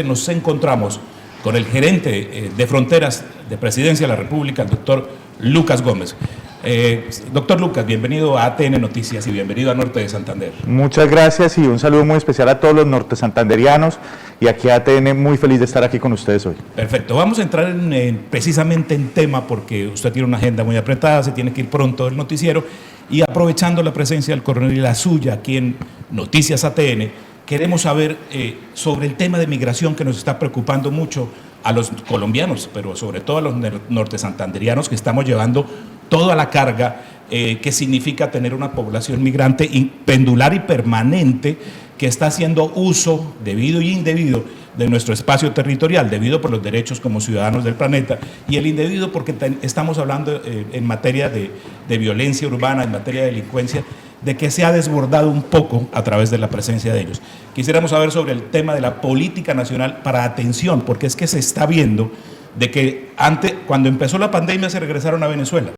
Nos encontramos con el gerente de Fronteras de Presidencia de la República, el doctor Lucas Gómez. Doctor Lucas, bienvenido a ATN Noticias y bienvenido a Norte de Santander. Muchas gracias y un saludo muy especial a todos los norte santanderianos y aquí a ATN, muy feliz de estar aquí con ustedes hoy. Perfecto, vamos a entrar precisamente en tema porque usted tiene una agenda muy apretada, se tiene que ir pronto del noticiero y aprovechando la presencia del coronel y la suya aquí en Noticias ATN, queremos saber sobre el tema de migración que nos está preocupando mucho a los colombianos, pero sobre todo a los norte santanderianos que estamos llevando toda la carga que significa tener una población migrante pendular y permanente que está haciendo uso debido y indebido de nuestro espacio territorial, debido por los derechos como ciudadanos del planeta y el indebido porque estamos hablando en materia de violencia urbana, en materia de delincuencia, de que se ha desbordado un poco a través de la presencia de ellos. Quisiéramos saber sobre el tema de la política nacional para atención, porque es que se está viendo de que cuando empezó la pandemia se regresaron a Venezuela.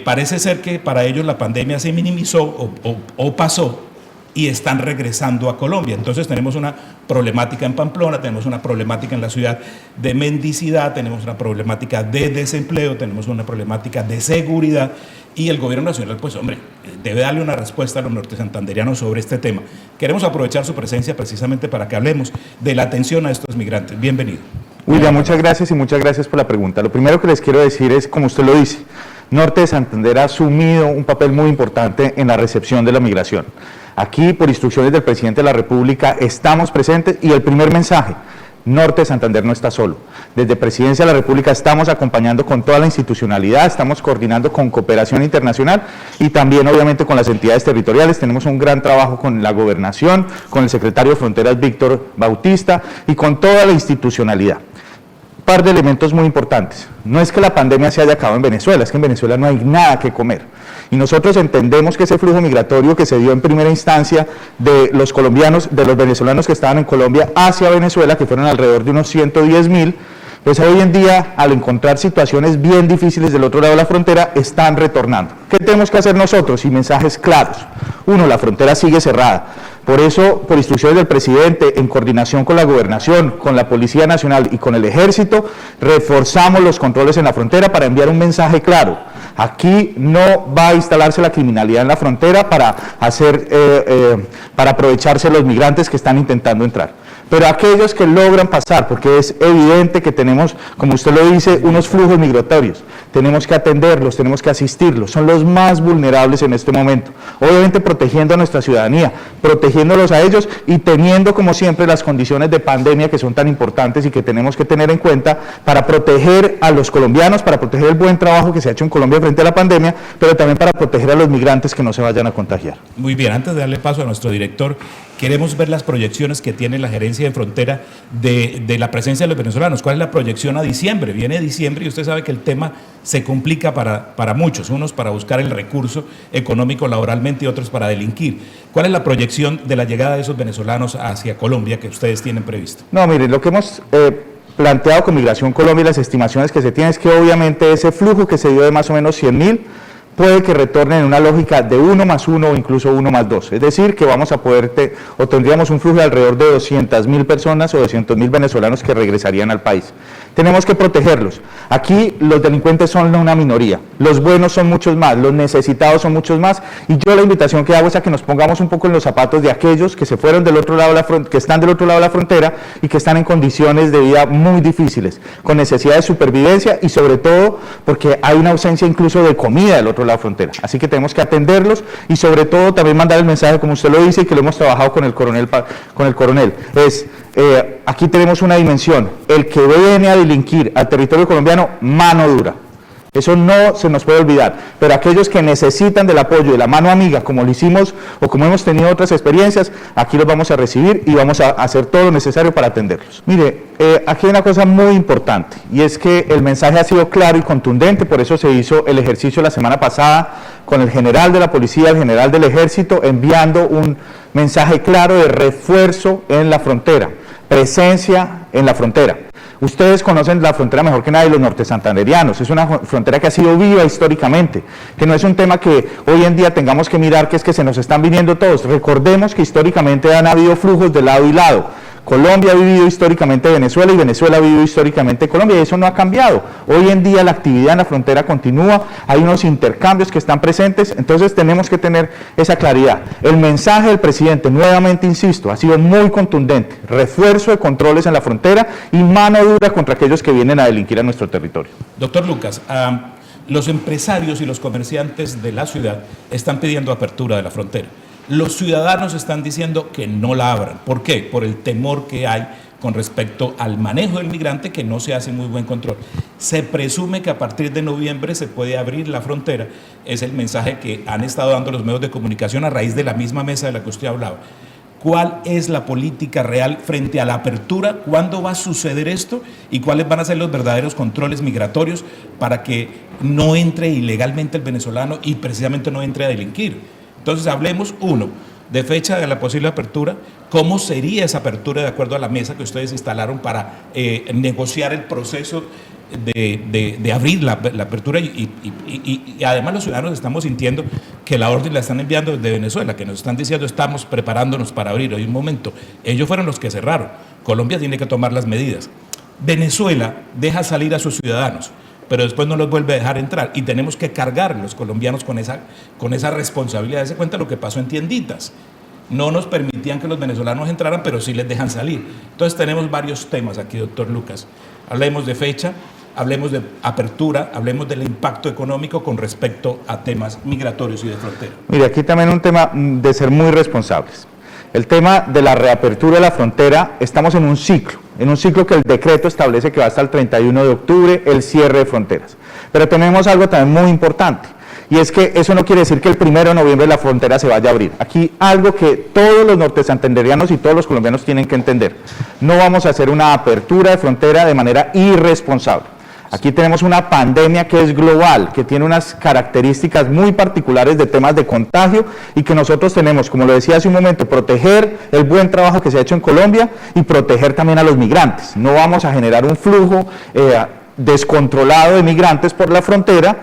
Parece ser que para ellos la pandemia se minimizó o pasó y están regresando a Colombia. Entonces tenemos una problemática en Pamplona, tenemos una problemática en la ciudad de mendicidad, tenemos una problemática de desempleo, tenemos una problemática de seguridad y el gobierno nacional, pues hombre, debe darle una respuesta a los norte santanderianos sobre este tema. Queremos aprovechar su presencia precisamente para que hablemos de la atención a estos migrantes. Bienvenido. William, muchas gracias y muchas gracias por la pregunta. Lo primero que les quiero decir es, como usted lo dice, Norte de Santander ha asumido un papel muy importante en la recepción de la migración. Aquí, por instrucciones del presidente de la República, estamos presentes y el primer mensaje, Norte de Santander no está solo. Desde Presidencia de la República estamos acompañando con toda la institucionalidad, estamos coordinando con cooperación internacional y también obviamente con las entidades territoriales. Tenemos un gran trabajo con la gobernación, con el secretario de Fronteras Víctor Bautista y con toda la institucionalidad. Un par de elementos muy importantes. No es que la pandemia se haya acabado en Venezuela, es que en Venezuela no hay nada que comer. Y nosotros entendemos que ese flujo migratorio que se dio en primera instancia de los colombianos, de los venezolanos que estaban en Colombia hacia Venezuela, que fueron alrededor de unos 110.000, pues hoy en día, al encontrar situaciones bien difíciles del otro lado de la frontera, están retornando. ¿Qué tenemos que hacer nosotros? Y mensajes claros. Uno, la frontera sigue cerrada. Por eso, por instrucciones del presidente, en coordinación con la gobernación, con la Policía Nacional y con el Ejército, reforzamos los controles en la frontera para enviar un mensaje claro. Aquí no va a instalarse la criminalidad en la frontera para aprovecharse los migrantes que están intentando entrar. Pero aquellos que logran pasar, porque es evidente que tenemos, como usted lo dice, unos flujos migratorios, tenemos que atenderlos, tenemos que asistirlos, son los más vulnerables en este momento. Obviamente protegiendo a nuestra ciudadanía, protegiéndolos a ellos y teniendo como siempre las condiciones de pandemia que son tan importantes y que tenemos que tener en cuenta para proteger a los colombianos, para proteger el buen trabajo que se ha hecho en Colombia frente a la pandemia, pero también para proteger a los migrantes que no se vayan a contagiar. Muy bien, antes de darle paso a nuestro director, queremos ver las proyecciones que tiene la gerencia de frontera de la presencia de los venezolanos. ¿Cuál es la proyección a diciembre? Viene diciembre y usted sabe que el tema se complica para muchos, unos para buscar el recurso económico laboralmente y otros para delinquir. ¿Cuál es la proyección de la llegada de esos venezolanos hacia Colombia que ustedes tienen previsto? No, miren, lo que hemos planteado con Migración Colombia y las estimaciones que se tienen es que obviamente ese flujo que se dio de más o menos 100.000 puede que retornen en una lógica de 1 más 1 o incluso 1 más 2. Es decir, que vamos a poder, o tendríamos un flujo de alrededor de 200.000 personas o 200.000 venezolanos que regresarían al país. Tenemos que protegerlos. Aquí los delincuentes son una minoría, los buenos son muchos más, los necesitados son muchos más, y yo la invitación que hago es a que nos pongamos un poco en los zapatos de aquellos que se fueron del otro lado de la que están del otro lado de la frontera y que están en condiciones de vida muy difíciles, con necesidad de supervivencia y sobre todo porque hay una ausencia incluso de comida del otro lado de la frontera. Así que tenemos que atenderlos y sobre todo también mandar el mensaje, como usted lo dice, y que lo hemos trabajado con el coronel, aquí tenemos una dimensión, el que viene a delinquir al territorio colombiano, mano dura. Eso no se nos puede olvidar, pero aquellos que necesitan del apoyo de la mano amiga, como lo hicimos o como hemos tenido otras experiencias, aquí los vamos a recibir y vamos a hacer todo lo necesario para atenderlos. Mire, aquí hay una cosa muy importante y es que el mensaje ha sido claro y contundente, por eso se hizo el ejercicio la semana pasada con el general de la policía, el general del ejército, enviando un mensaje claro de refuerzo en la frontera, presencia en la frontera. Ustedes conocen la frontera mejor que nadie, los norte santanderianos. Es una frontera que ha sido viva históricamente, que no es un tema que hoy en día tengamos que mirar, que es que se nos están viniendo todos. Recordemos que históricamente han habido flujos de lado y lado, Colombia ha vivido históricamente Venezuela y Venezuela ha vivido históricamente Colombia, y eso no ha cambiado. Hoy en día la actividad en la frontera continúa, hay unos intercambios que están presentes, entonces tenemos que tener esa claridad. El mensaje del presidente, nuevamente insisto, ha sido muy contundente: refuerzo de controles en la frontera y mano dura contra aquellos que vienen a delinquir a nuestro territorio. Doctor Lucas, los empresarios y los comerciantes de la ciudad están pidiendo apertura de la frontera. Los ciudadanos están diciendo que no la abran. ¿Por qué? Por el temor que hay con respecto al manejo del migrante, que no se hace muy buen control. Se presume que a partir de noviembre se puede abrir la frontera. Es el mensaje que han estado dando los medios de comunicación a raíz de la misma mesa de la que usted hablaba. ¿Cuál es la política real frente a la apertura? ¿Cuándo va a suceder esto? ¿Y cuáles van a ser los verdaderos controles migratorios para que no entre ilegalmente el venezolano y precisamente no entre a delinquir? Entonces hablemos, uno, de fecha de la posible apertura, cómo sería esa apertura de acuerdo a la mesa que ustedes instalaron para negociar el proceso de abrir la apertura y además los ciudadanos estamos sintiendo que la orden la están enviando desde Venezuela, que nos están diciendo estamos preparándonos para abrir. Hoy un momento, ellos fueron los que cerraron, Colombia tiene que tomar las medidas. Venezuela deja salir a sus ciudadanos, pero después no los vuelve a dejar entrar y tenemos que cargar los colombianos con esa responsabilidad. Se cuenta lo que pasó en tienditas. No nos permitían que los venezolanos entraran, pero sí les dejan salir. Entonces tenemos varios temas aquí, doctor Lucas. Hablemos de fecha, hablemos de apertura, hablemos del impacto económico con respecto a temas migratorios y de frontera. Mire, aquí también un tema de ser muy responsables. El tema de la reapertura de la frontera, estamos en un ciclo que el decreto establece que va hasta el 31 de octubre, el cierre de fronteras. Pero tenemos algo también muy importante, y es que eso no quiere decir que el 1 de noviembre la frontera se vaya a abrir. Aquí algo que todos los nortesantanderianos y todos los colombianos tienen que entender: no vamos a hacer una apertura de frontera de manera irresponsable. Aquí tenemos una pandemia que es global, que tiene unas características muy particulares de temas de contagio y que nosotros tenemos, como lo decía hace un momento, proteger el buen trabajo que se ha hecho en Colombia y proteger también a los migrantes. No vamos a generar un flujo descontrolado de migrantes por la frontera,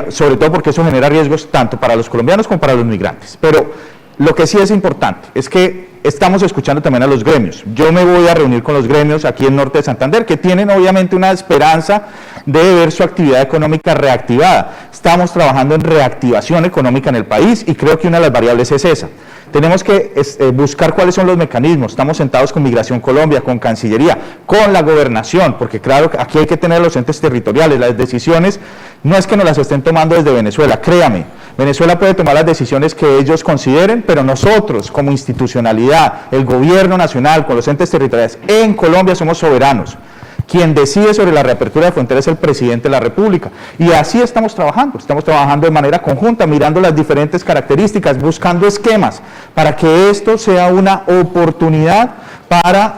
sobre todo porque eso genera riesgos tanto para los colombianos como para los migrantes. Pero lo que sí es importante es que estamos escuchando también a los gremios. Yo me voy a reunir con los gremios aquí en Norte de Santander, que tienen obviamente una esperanza de ver su actividad económica reactivada. Estamos trabajando en reactivación económica en el país y creo que una de las variables es esa. Tenemos que buscar cuáles son los mecanismos. Estamos sentados con Migración Colombia, con Cancillería, con la Gobernación, porque claro, aquí hay que tener los entes territoriales. Las decisiones no es que nos las estén tomando desde Venezuela, créame. Venezuela puede tomar las decisiones que ellos consideren, pero nosotros como institucionalidad, el gobierno nacional, con los entes territoriales, en Colombia somos soberanos. Quien decide sobre la reapertura de fronteras es el presidente de la República. Y así estamos trabajando de manera conjunta, mirando las diferentes características, buscando esquemas para que esto sea una oportunidad para,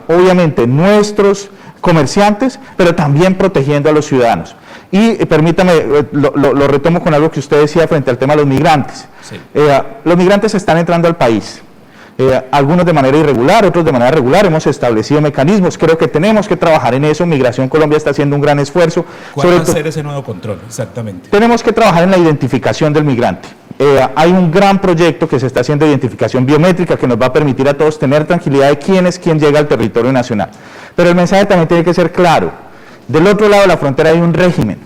obviamente, nuestros comerciantes, pero también protegiendo a los ciudadanos. Y permítame, lo retomo con algo que usted decía frente al tema de los migrantes. Sí. Los migrantes están entrando al país. Algunos de manera irregular, otros de manera regular. Hemos establecido mecanismos, creo que tenemos que trabajar en eso. Migración Colombia está haciendo un gran esfuerzo. ¿Cuál va a ser ese nuevo control? Exactamente. Tenemos que trabajar en la identificación del migrante. Hay un gran proyecto que se está haciendo de identificación biométrica que nos va a permitir a todos tener tranquilidad de quién es quien llega al territorio nacional. Pero el mensaje también tiene que ser claro. Del otro lado de la frontera hay un régimen.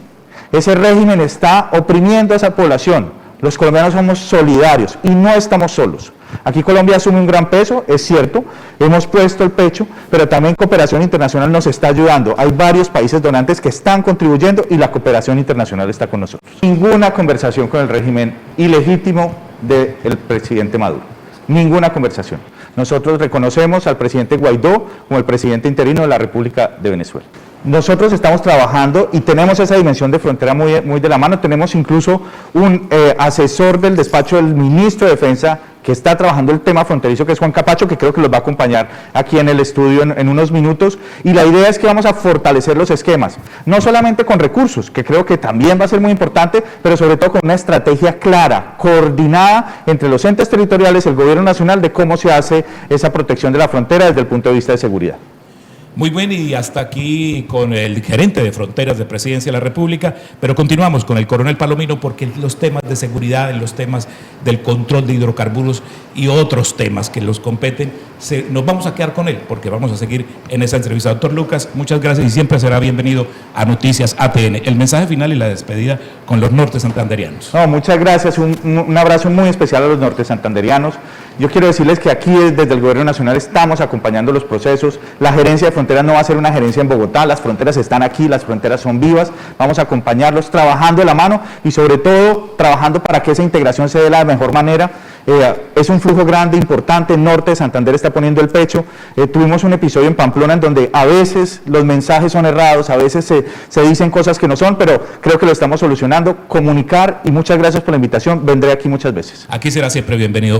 Ese régimen está oprimiendo a esa población. Los colombianos somos solidarios y no estamos solos. Aquí Colombia asume un gran peso, es cierto, hemos puesto el pecho, pero también cooperación internacional nos está ayudando. Hay varios países donantes que están contribuyendo y la cooperación internacional está con nosotros. Ninguna conversación con el régimen ilegítimo del presidente Maduro. Ninguna conversación. Nosotros reconocemos al presidente Guaidó como el presidente interino de la República de Venezuela. Nosotros estamos trabajando y tenemos esa dimensión de frontera muy de la mano. Tenemos incluso un asesor del despacho del ministro de Defensa que está trabajando el tema fronterizo, que es Juan Capacho, que creo que los va a acompañar aquí en el estudio en unos minutos. Y la idea es que vamos a fortalecer los esquemas, no solamente con recursos, que creo que también va a ser muy importante, pero sobre todo con una estrategia clara, coordinada entre los entes territoriales, el gobierno nacional, de cómo se hace esa protección de la frontera desde el punto de vista de seguridad. Muy bien, y hasta aquí con el gerente de Fronteras de Presidencia de la República, pero continuamos con el coronel Palomino porque los temas de seguridad, los temas del control de hidrocarburos y otros temas que los competen, nos vamos a quedar con él porque vamos a seguir en esa entrevista. Doctor Lucas, muchas gracias y siempre será bienvenido a Noticias ATN. El mensaje final y la despedida con los norte santanderianos. No, muchas gracias, un abrazo muy especial a los norte santanderianos. Yo quiero decirles que aquí desde el Gobierno Nacional estamos acompañando los procesos. La gerencia de fronteras no va a ser una gerencia en Bogotá, las fronteras están aquí, las fronteras son vivas, vamos a acompañarlos trabajando de la mano y sobre todo trabajando para que esa integración se dé de la mejor manera. Es un flujo grande, importante, norte de Santander está poniendo el pecho. Tuvimos un episodio en Pamplona en donde a veces los mensajes son errados, a veces se dicen cosas que no son, pero creo que lo estamos solucionando. Comunicar y muchas gracias por la invitación, vendré aquí muchas veces. Aquí será siempre bienvenido.